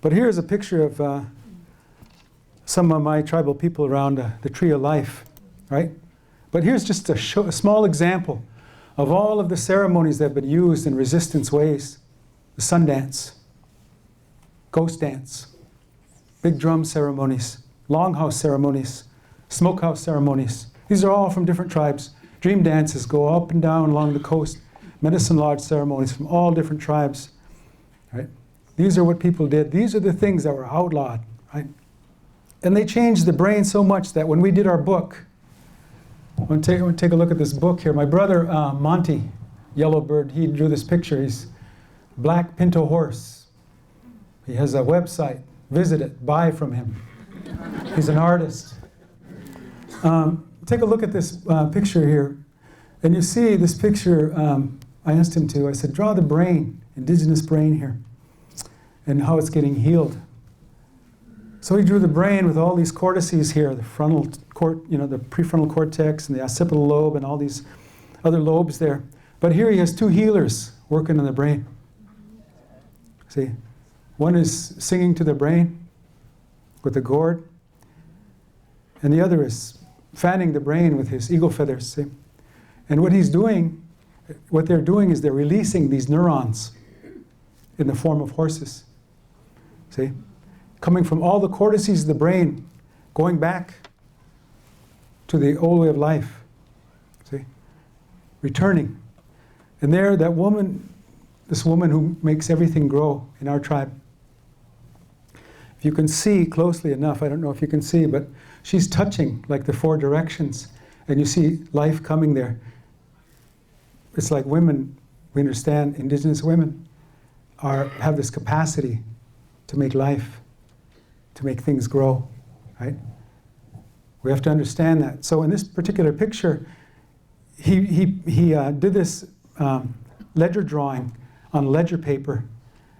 But here's a picture of some of my tribal people around the Tree of Life, right? But here's just a small example of all of the ceremonies that have been used in resistance ways. The sun dance, ghost dance, big drum ceremonies, longhouse ceremonies, smokehouse ceremonies. These are all from different tribes. Dream dances go up and down along the coast. Medicine lodge ceremonies from all different tribes, right? These are what people did. These are the things that were outlawed, right? And they changed the brain so much that when we did our book, I want to take a look at this book here. My brother, Monty Yellowbird, he drew this picture. He's black pinto horse. He has a website. Visit it. Buy from him. He's an artist. Take a look at this picture here. And you see this picture, I asked him to, I said, draw the brain, indigenous brain here, and how it's getting healed. So he drew the brain with all these cortices here, the frontal the prefrontal cortex and the occipital lobe and all these other lobes there. But here he has two healers working on the brain. See, one is singing to the brain with the gourd, and the other is fanning the brain with his eagle feathers. See, and what they're doing is they're releasing these neurons in the form of horses. See, coming from all the cortices of the brain, going back to the old way of life, see? Returning. And there, that woman, this woman who makes everything grow in our tribe, if you can see closely enough, I don't know if you can see, but she's touching like the four directions, and you see life coming there. It's like women, we understand, indigenous women have this capacity to make life, to make things grow, right? We have to understand that. So in this particular picture, he did this ledger drawing on ledger paper,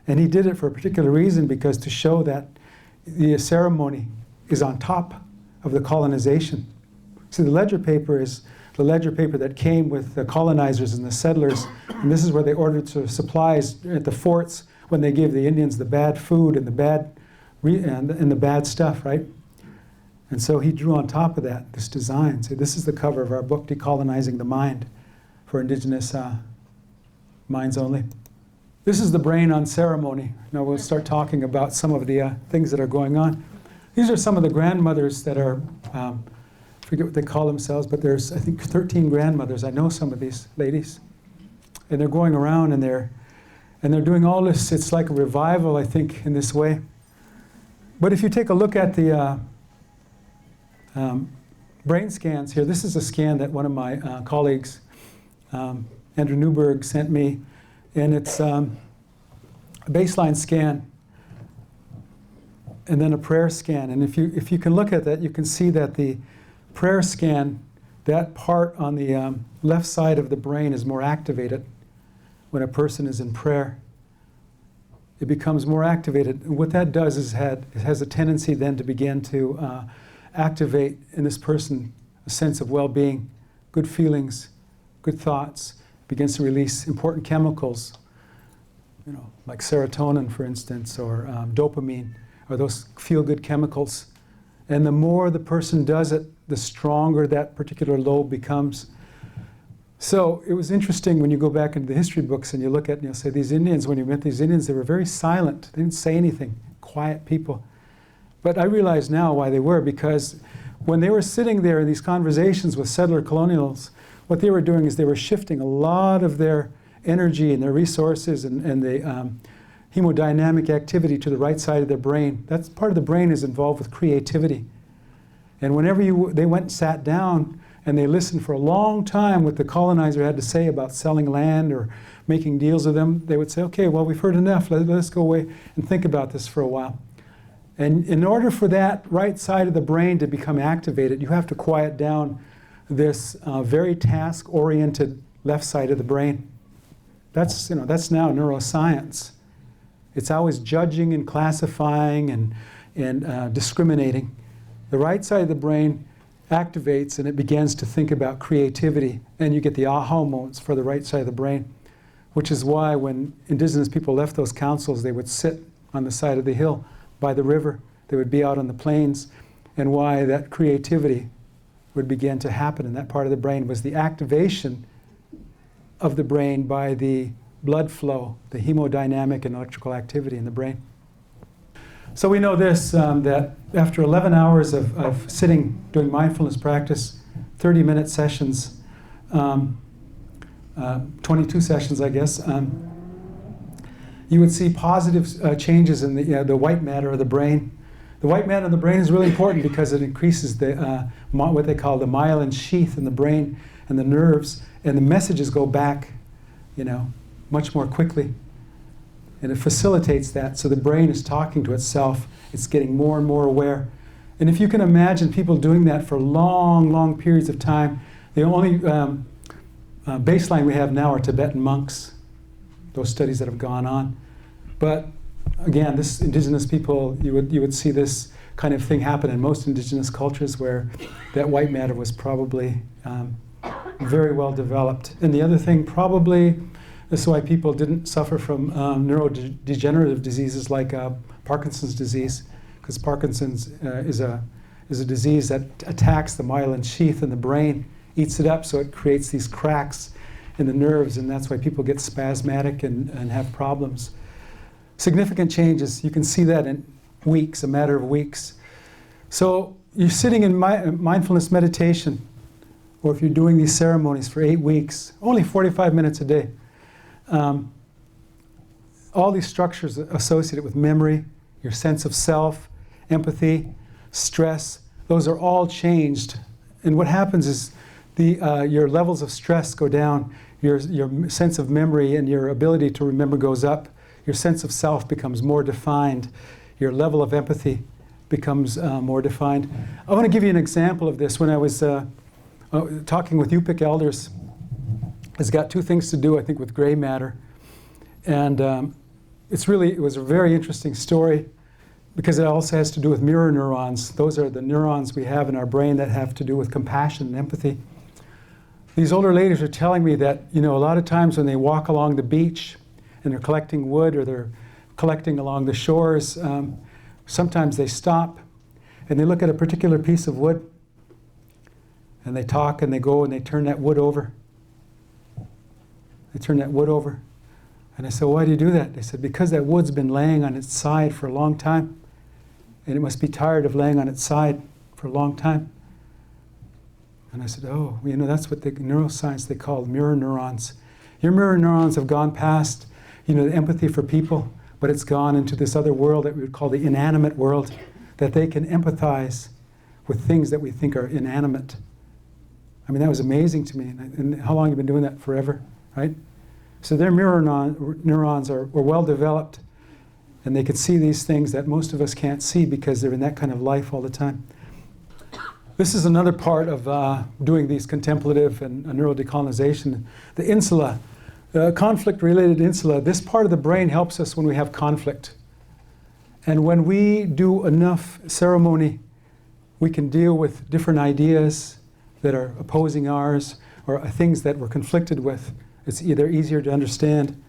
and he did it for a particular reason, because to show that the ceremony is on top of the colonization. See, the ledger paper is the ledger paper that came with the colonizers and the settlers, and this is where they ordered sort of supplies at the forts when they gave the Indians the bad food and the bad stuff, right? And so he drew on top of that this design. See, this is the cover of our book, Decolonizing the Mind, for Indigenous Minds Only. This is the brain on ceremony. Now we'll start talking about some of the things that are going on. These are some of the grandmothers that are, I forget what they call themselves, but there's, I think, 13 grandmothers. I know some of these ladies. And they're going around and they're doing all this. It's like a revival, I think, in this way. But if you take a look at the brain scans here, this is a scan that one of my colleagues, Andrew Newberg, sent me, and it's a baseline scan and then a prayer scan. And if you can look at that, you can see that the prayer scan, that part on the left side of the brain is more activated when a person is in prayer. It becomes more activated. And what that does is it has a tendency then to begin to activate in this person a sense of well-being, good feelings, good thoughts. It begins to release important chemicals, like serotonin, for instance, or dopamine, or those feel-good chemicals. And the more the person does it, the stronger that particular lobe becomes. So it was interesting when you go back into the history books and you look at, say, these Indians, when you met these Indians, they were very silent. They didn't say anything, quiet people. But I realize now why they were, because when they were sitting there in these conversations with settler colonials, what they were doing is they were shifting a lot of their energy and their resources and the hemodynamic activity to the right side of their brain. That's part of the brain is involved with creativity. And whenever they went and sat down and they listened for a long time what the colonizer had to say about selling land or making deals with them, they would say, okay, well, we've heard enough. Let's go away and think about this for a while. And in order for that right side of the brain to become activated, you have to quiet down this very task-oriented left side of the brain. That's now neuroscience. It's always judging and classifying and discriminating. The right side of the brain activates and it begins to think about creativity, and you get the aha moments for the right side of the brain, which is why when indigenous people left those councils, they would sit on the side of the hill by the river. They would be out on the plains, and why that creativity would begin to happen in that part of the brain was the activation of the brain by the blood flow, the hemodynamic and electrical activity in the brain. So we know this, that after 11 hours of sitting, doing mindfulness practice, 30-minute sessions, 22 sessions, I guess, you would see positive changes in the white matter of the brain. The white matter of the brain is really important because it increases the what they call the myelin sheath in the brain and the nerves, and the messages go back, much more quickly. And it facilitates that, so the brain is talking to itself. It's getting more and more aware. And if you can imagine people doing that for long, long periods of time, the only baseline we have now are Tibetan monks, those studies that have gone on. But again, this indigenous people, you would see this kind of thing happen in most indigenous cultures where that white matter was probably very well developed. And the other thing, probably, this is why people didn't suffer from neurodegenerative diseases like Parkinson's disease, because Parkinson's is a disease that attacks the myelin sheath in the brain, eats it up, so it creates these cracks in the nerves, and that's why people get spasmodic and have problems. Significant changes, you can see that in weeks, a matter of weeks. So you're sitting in mindfulness meditation, or if you're doing these ceremonies for 8 weeks, only 45 minutes a day. All these structures associated with memory, your sense of self, empathy, stress, those are all changed. And what happens is your levels of stress go down, your sense of memory and your ability to remember goes up, your sense of self becomes more defined, your level of empathy becomes more defined. I want to give you an example of this. When I was talking with Yupik elders, it's got 2 things to do, I think, with gray matter. And it was a very interesting story because it also has to do with mirror neurons. Those are the neurons we have in our brain that have to do with compassion and empathy. These older ladies are telling me that, a lot of times when they walk along the beach and they're collecting wood or they're collecting along the shores, sometimes they stop and they look at a particular piece of wood and they talk and they go and they turn that wood over. They turn that wood over. And I said, why do you do that? They said, because that wood's been laying on its side for a long time. And it must be tired of laying on its side for a long time. And I said, oh, that's what the neuroscience they call mirror neurons. Your mirror neurons have gone past, the empathy for people, but it's gone into this other world that we would call the inanimate world, that they can empathize with things that we think are inanimate. I mean, that was amazing to me. And how long have you been doing that? Forever, right? So their mirror neurons are well developed, and they can see these things that most of us can't see because they're in that kind of life all the time. This is another part of doing these contemplative and neurodecolonization. The insula, the conflict-related insula, this part of the brain helps us when we have conflict. And when we do enough ceremony, we can deal with different ideas that are opposing ours or things that we're conflicted with. It's either easier to understand.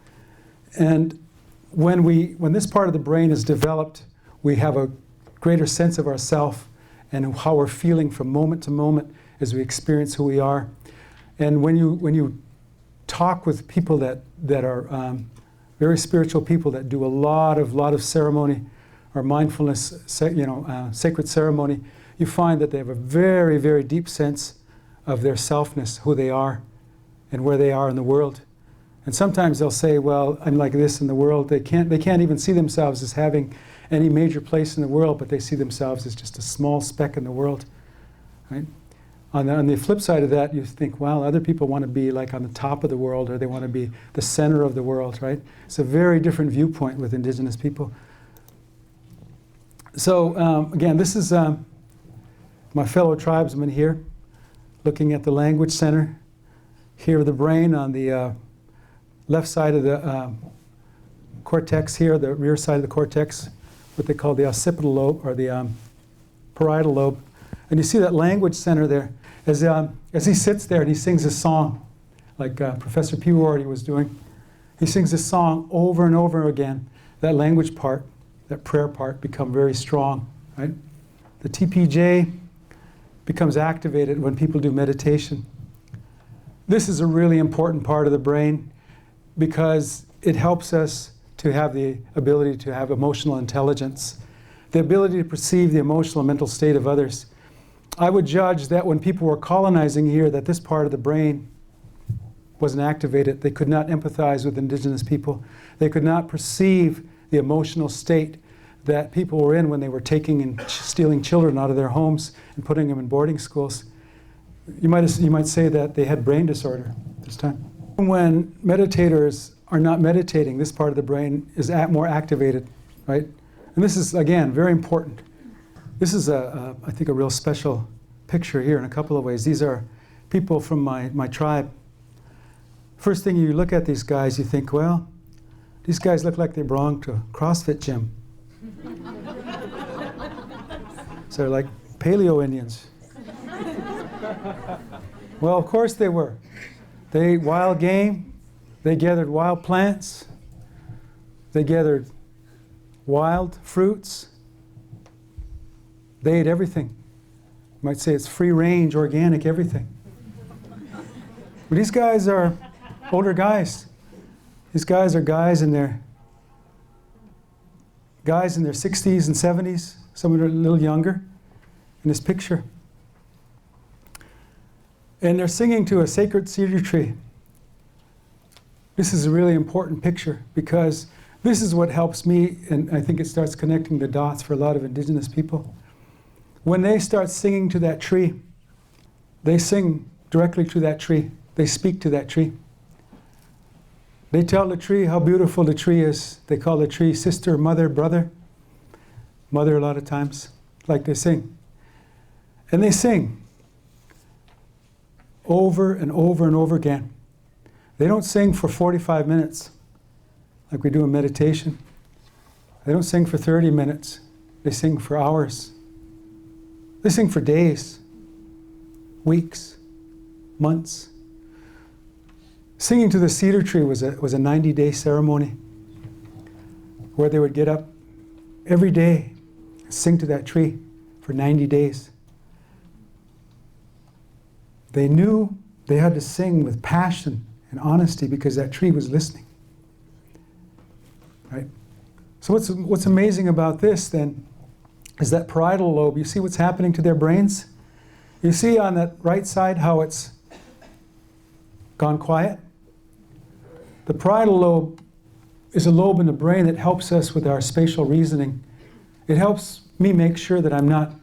And when this part of the brain is developed, we have a greater sense of ourself and how we're feeling from moment to moment as we experience who we are. And when you talk with people that are very spiritual people that do a lot of ceremony or mindfulness, sacred ceremony, you find that they have a very, very deep sense of their selfness, who they are, and where they are in the world. And sometimes they'll say, well, I'm like this in the world. They can't even see themselves as having any major place in the world, but they see themselves as just a small speck in the world, right? On the flip side of that, you think, well, other people want to be like on the top of the world, or they want to be the center of the world, right? It's a very different viewpoint with indigenous people. So again, this is my fellow tribesmen here, looking at the language center. Here, the brain on the left side of the cortex here, the rear side of the cortex, what they call the occipital lobe, or the parietal lobe. And you see that language center there. As he sits there and he sings his song, like Professor Peabody was doing, he sings this song over and over again, that language part. that prayer part, become very strong, right? The TPJ becomes activated when people do meditation. This is a really important part of the brain because it helps us to have the ability to have emotional intelligence, the ability to perceive the emotional and mental state of others. I would judge that when people were colonizing here, that this part of the brain wasn't activated. They could not empathize with indigenous people. They could not perceive the emotional state that people were in when they were taking and stealing children out of their homes and putting them in boarding schools. You might say that they had brain disorder this time. When meditators are not meditating, this part of the brain is more activated, right? And this is, again, very important. This is, I think, a real special picture here in a couple of ways. These are people from my tribe. First thing you look at these guys, you think, well, these guys look like they belong to a CrossFit gym. So they're like Paleo Indians. Well, of course they were. They ate wild game. They gathered wild plants. They gathered wild fruits. They ate everything. You might say it's free range, organic, everything. But these guys are older guys. These guys are guys in their 60s and 70s. Some are a little younger in this picture. And they're singing to a sacred cedar tree. This is a really important picture because this is what helps me, and I think it starts connecting the dots for a lot of indigenous people. When they start singing to that tree, they sing directly to that tree. They speak to that tree. They tell the tree how beautiful the tree is. They call the tree sister, mother, brother. Mother a lot of times, like they sing. And they sing over and over and over again. They don't sing for 45 minutes like we do in meditation. They don't sing for 30 minutes. They sing for hours. They sing for days, weeks, months. Singing to the cedar tree was a 90-day ceremony where they would get up every day and sing to that tree for 90 days. They knew they had to sing with passion and honesty because that tree was listening. Right? So what's amazing about this then is that parietal lobe. You see what's happening to their brains? You see on that right side how it's gone quiet? The parietal lobe is a lobe in the brain that helps us with our spatial reasoning. It helps me make sure that I'm not,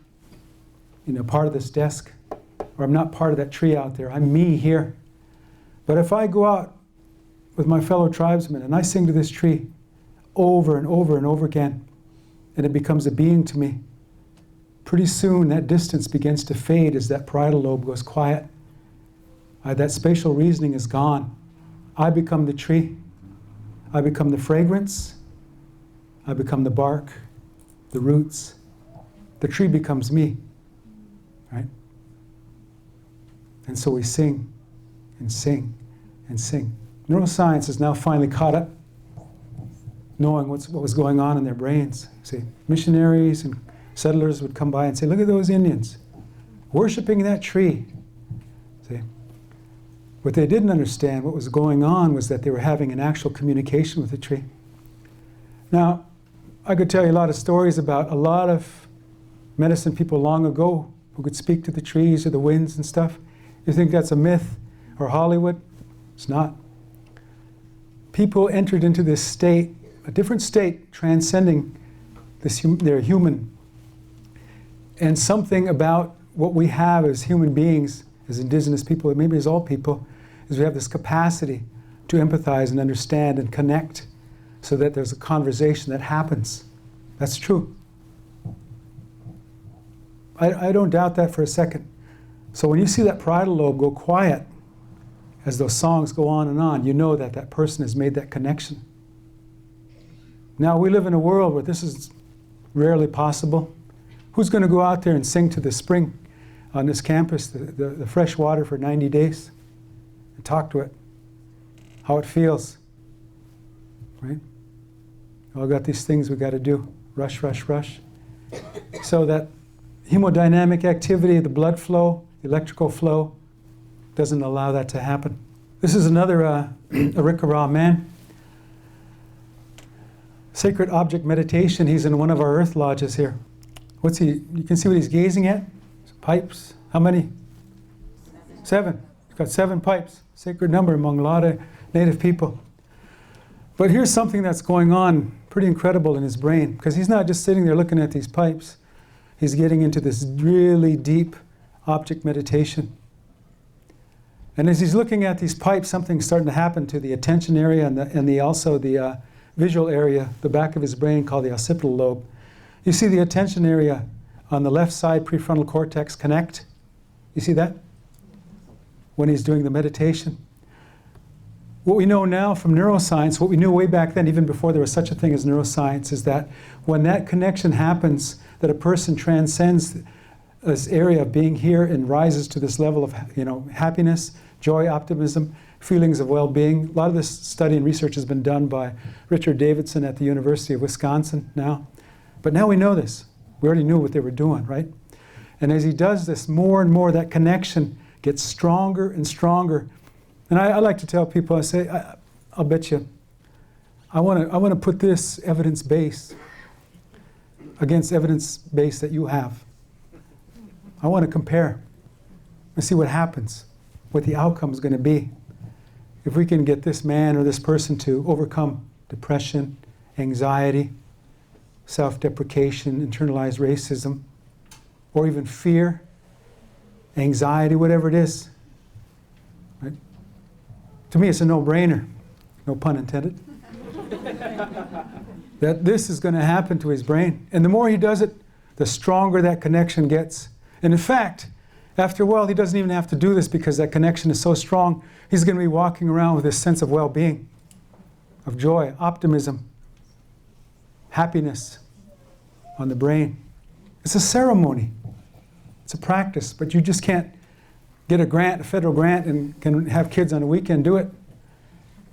part of this desk, or I'm not part of that tree out there. I'm me here. But if I go out with my fellow tribesmen and I sing to this tree over and over and over again, and it becomes a being to me, pretty soon that distance begins to fade as that parietal lobe goes quiet. That spatial reasoning is gone. I become the tree. I become the fragrance. I become the bark, the roots. The tree becomes me, right? And so we sing and sing and sing. Neuroscience is now finally caught up, knowing what was going on in their brains. See, missionaries and settlers would come by and say, look at those Indians, worshiping that tree. See, what they didn't understand, what was going on, was that they were having an actual communication with the tree. Now, I could tell you a lot of stories about a lot of medicine people long ago who could speak to the trees or the winds and stuff. You think that's a myth or Hollywood? It's not. People entered into this state, a different state, transcending their human. And something about what we have as human beings, as indigenous people, maybe as all people, is we have this capacity to empathize and understand and connect so that there's a conversation that happens. That's true. I don't doubt that for a second. So when you see that parietal lobe go quiet, as those songs go on, you know that that person has made that connection. Now we live in a world where this is rarely possible. Who's going to go out there and sing to the spring on this campus, the fresh water for 90 days, and talk to it, how it feels, right? All got these things we got to do, rush, rush, rush. So that hemodynamic activity, the blood flow, the electrical flow, doesn't allow that to happen. This is another Arikara man. Sacred object meditation. He's in one of our earth lodges here. What's he? You can see what he's gazing at? Pipes. How many? 7. He's got 7 pipes. Sacred number among a lot of native people. But here's something that's going on pretty incredible in his brain, because he's not just sitting there looking at these pipes. He's getting into this really deep object meditation. And as he's looking at these pipes, something's starting to happen to the attention area and also the visual area, the back of his brain called the occipital lobe. You see the attention area on the left side, prefrontal cortex connect. You see that? When he's doing the meditation. What we know now from neuroscience, what we knew way back then, even before there was such a thing as neuroscience, is that when that connection happens, that a person transcends this area of being here and rises to this level of, happiness, joy, optimism, feelings of well-being. A lot of this study and research has been done by Richard Davidson at the University of Wisconsin now. But now we know this. We already knew what they were doing, right? And as he does this, more and more that connection gets stronger and stronger. And I like to tell people, I say, I'll bet you, I want to put this evidence base against evidence base that you have. I want to compare and see what happens, what the outcome is going to be. If we can get this man or this person to overcome depression, anxiety, self-deprecation, internalized racism, or even fear, anxiety, whatever it is. Right? To me, it's a no-brainer, no pun intended, that this is going to happen to his brain. And the more he does it, the stronger that connection gets. And in fact, after a while, he doesn't even have to do this because that connection is so strong. He's going to be walking around with this sense of well-being, of joy, optimism, happiness on the brain. It's a ceremony. It's a practice, but you just can't get a grant, a federal grant, and can have kids on a weekend do it.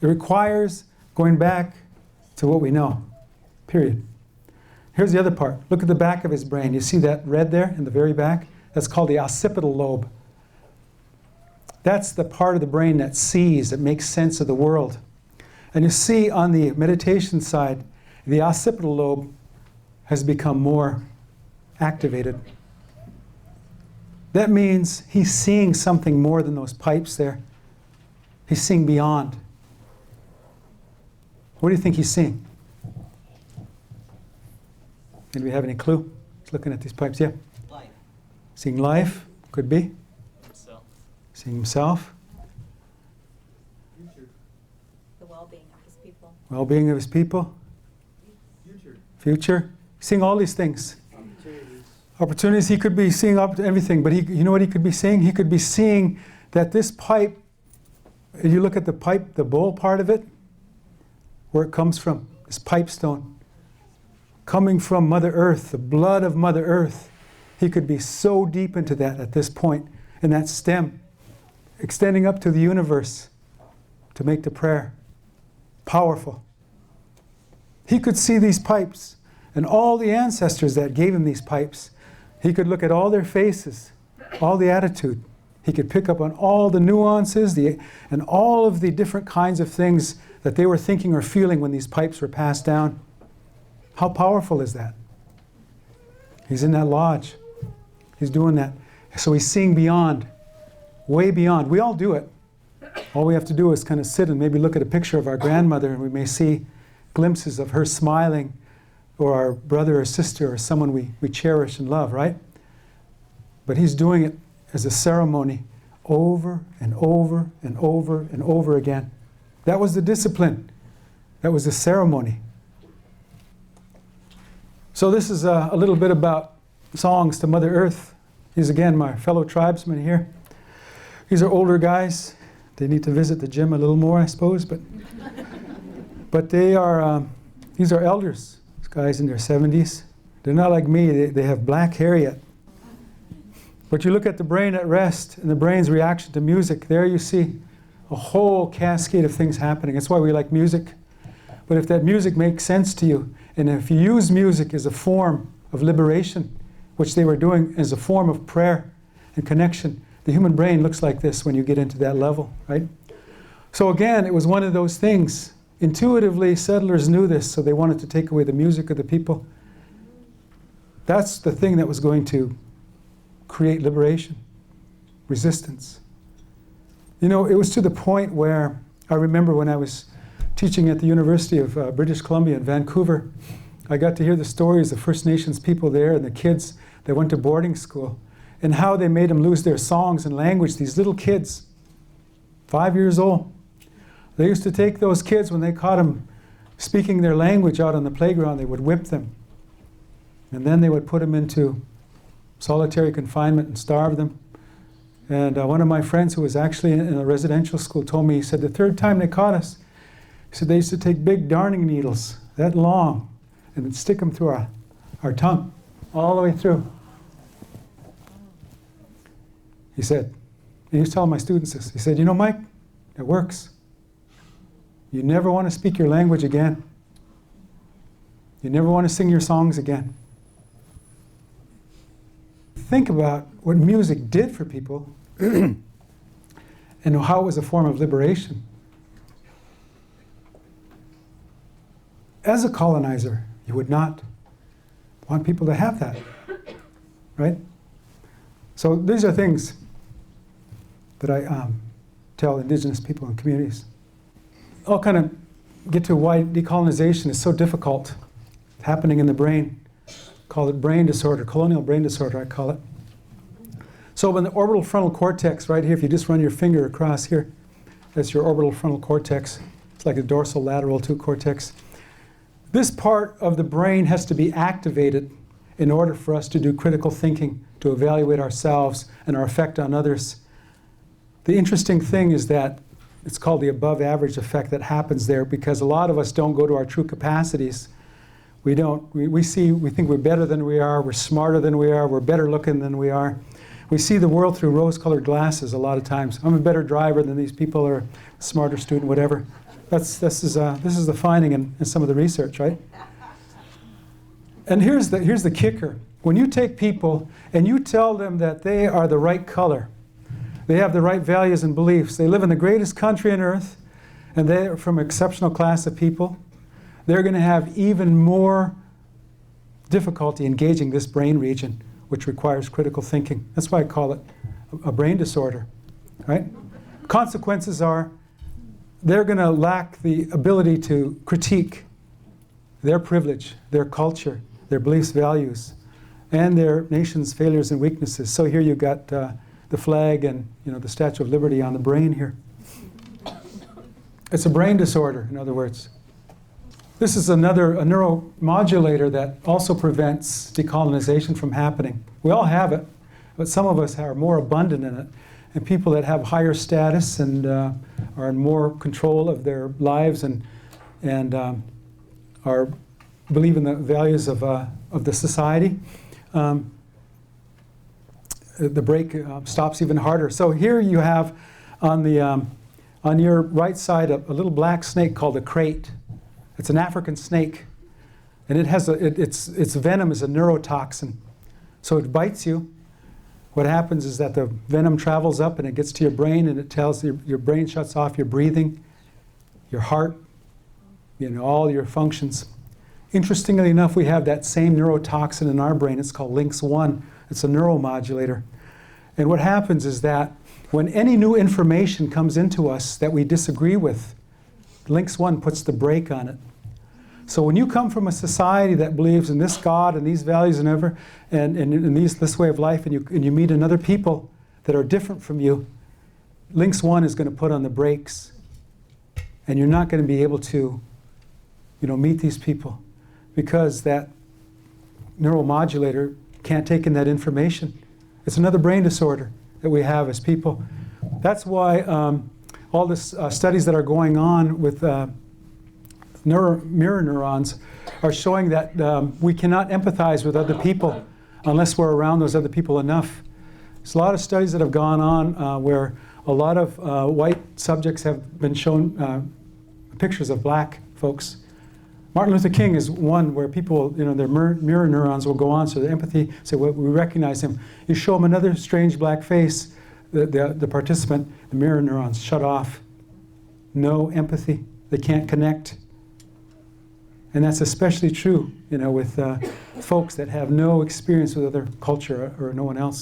It requires going back to what we know, period. Here's the other part. Look at the back of his brain. You see that red there in the very back? That's called the occipital lobe. That's the part of the brain that sees, that makes sense of the world. And you see on the meditation side, the occipital lobe has become more activated. That means he's seeing something more than those pipes there. He's seeing beyond. What do you think he's seeing? Anybody have any clue? He's looking at these pipes. Yeah? Life. Seeing life. Could be. Himself. Seeing himself. Future. The well-being of his people. Well-being of his people. Future. Future. Seeing all these things. Opportunities. Opportunities. He could be seeing everything, but you know what he could be seeing? He could be seeing that this pipe, if you look at the pipe, the bowl part of it, where it comes from, this pipestone, coming from Mother Earth, the blood of Mother Earth. He could be so deep into that at this point, in that stem, extending up to the universe to make the prayer. Powerful. He could see these pipes and all the ancestors that gave him these pipes. He could look at all their faces, all the attitude. He could pick up on all the nuances and all of the different kinds of things that they were thinking or feeling when these pipes were passed down. How powerful is that? He's in that lodge. He's doing that. So he's seeing beyond, way beyond. We all do it. All we have to do is kind of sit and maybe look at a picture of our grandmother, and we may see glimpses of her smiling, or our brother or sister or someone we cherish and love, right? But he's doing it as a ceremony over and over and over and over again. That was the discipline. That was the ceremony. So this is a little bit about songs to Mother Earth. These, again, my fellow tribesmen here. These are older guys. They need to visit the gym a little more, I suppose. But they are, these are elders. These guys in their 70s. They're not like me. They have black hair yet. But you look at the brain at rest and the brain's reaction to music. There you see a whole cascade of things happening. That's why we like music. But if that music makes sense to you, And if you use music as a form of liberation, which they were doing as a form of prayer and connection, the human brain looks like this when you get into that level, right? So again, it was one of those things. Intuitively, settlers knew this, so they wanted to take away the music of the people. That's the thing that was going to create liberation, resistance. You know, it was to the point where I remember when I was teaching at the University of British Columbia in Vancouver, I got to hear the stories of First Nations people there and the kids that went to boarding school and how they made them lose their songs and language. These little kids, 5 years old. They used to take those kids when they caught them speaking their language out on the playground, they would whip them. And then they would put them into solitary confinement and starve them. And one of my friends who was actually in a residential school told me, he said, the third time they caught us, he said they used to take big darning needles, that long, and then stick them through our tongue, all the way through. He said, and he was telling my students this, he said, you know, Mike, it works. You never want to speak your language again. You never want to sing your songs again. Think about what music did for people and how it was a form of liberation. As a colonizer, you would not want people to have that, right? So these are things that I tell indigenous people and communities. I'll kind of get to why decolonization is so difficult. It's happening in the brain. Call it brain disorder, colonial brain disorder, I call it. So when the orbital frontal cortex, right here, if you just run your finger across here, that's your orbital frontal cortex. It's like a dorsal lateral 2 cortex. This part of the brain has to be activated in order for us to do critical thinking, to evaluate ourselves and our effect on others. The interesting thing is that it's called the above average effect that happens there because a lot of us don't go to our true capacities. We think we're better than we are, we're smarter than we are, we're better looking than we are. We see the world through rose-colored glasses a lot of times. I'm a better driver than these people, or a smarter student, whatever. This is the finding in some of the research, right? And here's the kicker. When you take people and you tell them that they are the right color, they have the right values and beliefs, they live in the greatest country on earth, and they're from an exceptional class of people, they're going to have even more difficulty engaging this brain region, which requires critical thinking. That's why I call it a brain disorder, right? Consequences are they're going to lack the ability to critique their privilege, their culture, their beliefs, values, and their nation's failures and weaknesses. So here you've got the flag and the Statue of Liberty on the brain here. It's a brain disorder, in other words. This is a neuromodulator that also prevents decolonization from happening. We all have it, but some of us are more abundant in it. And people that have higher status and are in more control of their lives and believe in the values of the society, the break stops even harder. So here you have on your right side a little black snake called a crate. It's an African snake, and it has its venom is a neurotoxin. So it bites you. What happens is that the venom travels up and it gets to your brain, and it tells your brain shuts off your breathing, your heart, all your functions. Interestingly enough, we have that same neurotoxin in our brain. It's called Lynx-1. It's a neuromodulator. And what happens is that when any new information comes into us that we disagree with, Lynx-1 puts the brake on it. So when you come from a society that believes in this God and these values and this way of life, and you meet another people that are different from you, Lynx-1 is going to put on the brakes, and you're not going to be able to, meet these people because that neuromodulator can't take in that information. It's another brain disorder that we have as people. That's why all the studies that are going on with mirror neurons are showing that we cannot empathize with other people unless we're around those other people enough. There's a lot of studies that have gone on where a lot of white subjects have been shown pictures of black folks, Martin Luther King is one where people, you know, their mirror neurons will go on, so the empathy, say, well, we recognize him. You show them another strange black face, the participant, the mirror neurons shut off. No empathy. They can't connect. And that's especially true, you know, with folks that have no experience with other culture or no one else.